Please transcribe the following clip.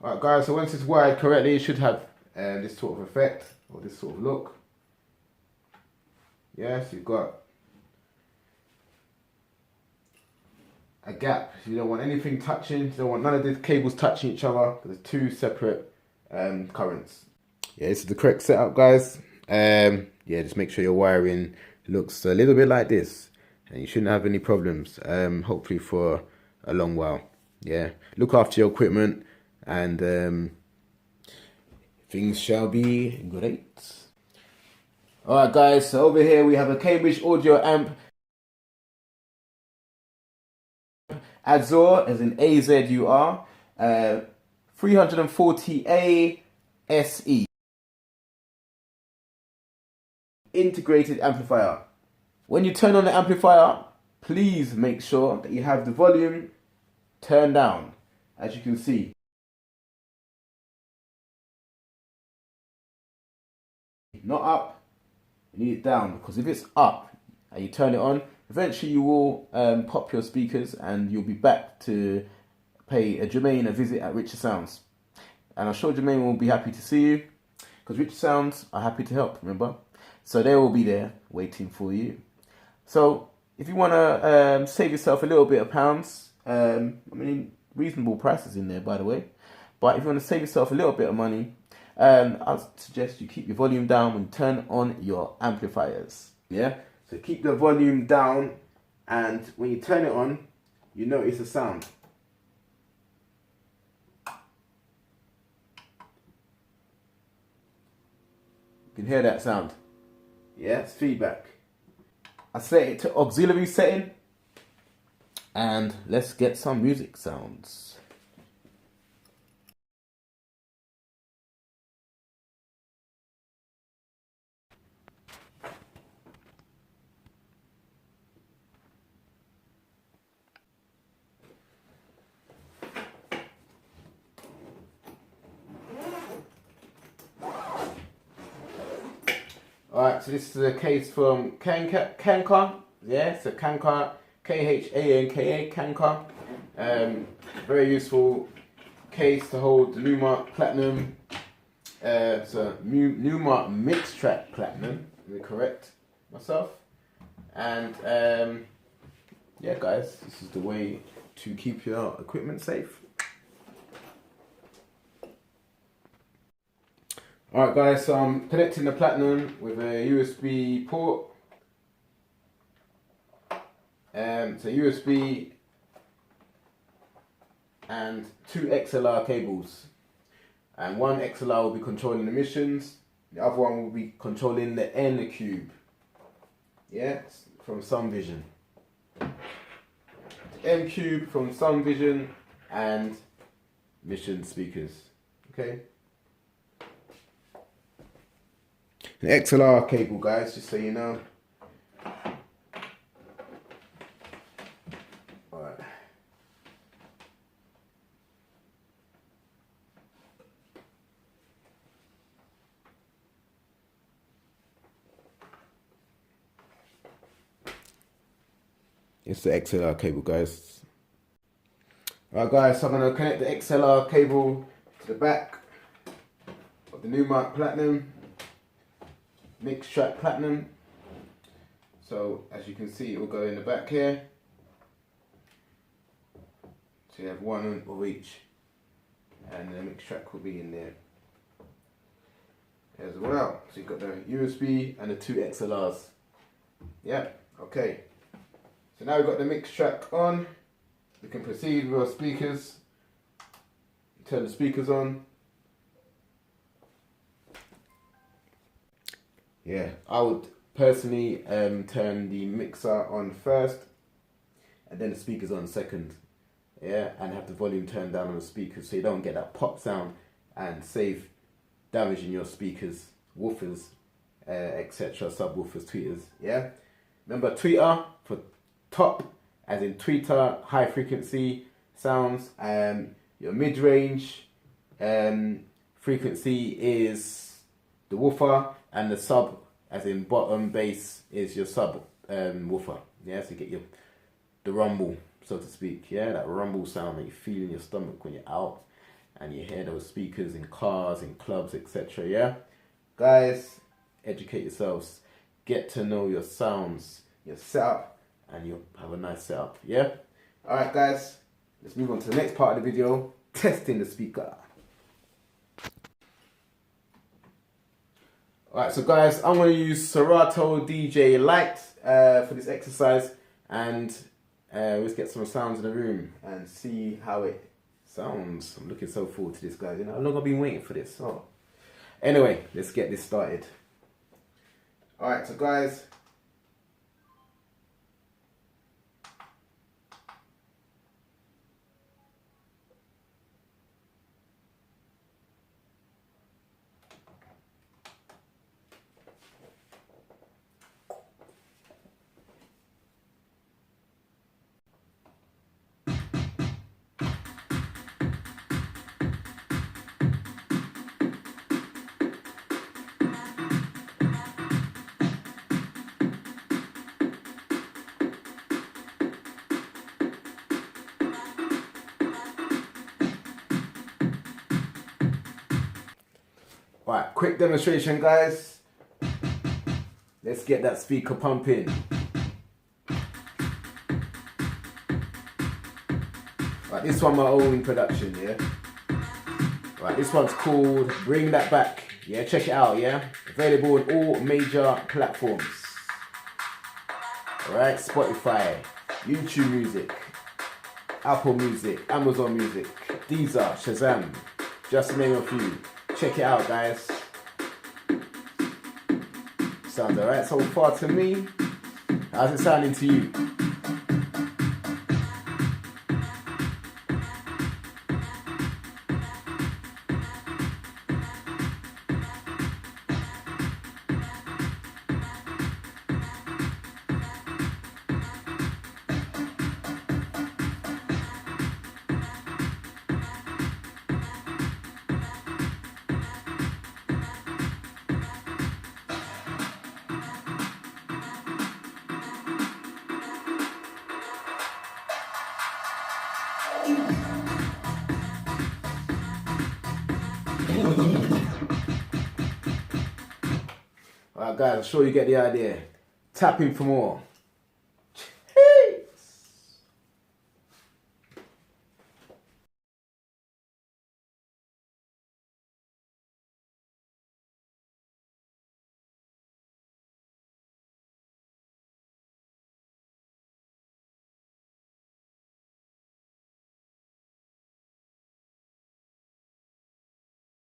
Alright guys, so once it's wired correctly, it should have this sort of effect, or this sort of look. Yes, you've got a gap. You don't want anything touching, you don't want none of these cables touching each other. There's two separate currents. Yeah, this is the correct setup, guys. Yeah, just make sure your wiring looks a little bit like this, and you shouldn't have any problems, hopefully for a long while. Yeah, look after your equipment, and things shall be great. Alright guys, so over here we have a Cambridge audio amp, Azure, as in A-Z-U-R, 340A SE. Integrated amplifier. When you turn on the amplifier, please make sure that you have the volume turned down, as you can see. Not up, you need it down, because if it's up and you turn it on, eventually you will pop your speakers and you'll be back to pay Jermaine a visit at Richer Sounds. And I'm sure Jermaine will be happy to see you, because Richer Sounds are happy to help, remember? So they will be there waiting for you. So if you want to save yourself a little bit of pounds, I mean, reasonable prices in there, by the way. But if you want to save yourself a little bit of money, I'd suggest you keep your volume down when you turn on your amplifiers. Yeah, so keep the volume down, and when you turn it on, you notice a sound. You can hear that sound. Yeah, it's feedback. I set it to auxiliary setting, and let's get some music sounds. Alright, so this is a case from Kanka. Yeah, it's a Kanka, K-H-A-N-K-A, Kanka. Very useful case to hold the Numark Platinum. It's a Numark Mixtrack Platinum, to be correct myself. And yeah, guys, this is the way to keep your equipment safe. Alright guys, so I'm connecting the Platinum with a USB port. So USB and two XLR cables. And one XLR will be controlling emissions, the other one will be controlling the N cube. Yeah, from Sunvision. M cube from Sunvision and Mission speakers. Okay. An XLR cable, guys, just so you know. Alright. It's the XLR cable, guys. Alright guys, so I'm going to connect the XLR cable to the back of the Numark Platinum. Mixtrack Platinum. So as you can see, it will go in the back here. So you have one of each, and the Mixtrack will be in there as well. So you've got the USB and the two XLRs. Yeah, okay. So now we've got the Mixtrack on. We can proceed with our speakers. Turn the speakers on. Yeah, I would personally turn the mixer on first and then the speakers on second. Yeah, and have the volume turned down on the speakers so you don't get that pop sound and save damaging your speakers, woofers, etc., subwoofers, tweeters. Yeah, remember tweeter for top, as in tweeter, high frequency sounds. Your mid-range frequency is the woofer, and the sub, as in bottom bass, is your sub woofer. Yeah, so you get the rumble, so to speak. Yeah, that rumble sound that you feel in your stomach when you're out and you hear those speakers in cars, in clubs, etc. Yeah, guys, educate yourselves, get to know your sounds, your setup, and you'll have a nice setup. Yeah. All right, guys, let's move on to the next part of the video, testing the speaker. Alright, so guys, I'm going to use Serato DJ Lite for this exercise, and let's get some sounds in the room and see how it sounds. I'm looking so forward to this, guys. You know, how long I've been waiting for this. Oh. Anyway, let's get this started. Alright, so guys, alright, quick demonstration, guys. Let's get that speaker pumping. Right, this one my own production, yeah. Right, this one's called Bring That Back. Yeah, check it out, yeah. Available on all major platforms. Alright, Spotify, YouTube Music, Apple Music, Amazon Music, Deezer, Shazam, just to name a few. Check it out, guys. Sounds alright so far to me. How's it sounding to you? Alright guys, I'm sure you get the idea. Tap in for more.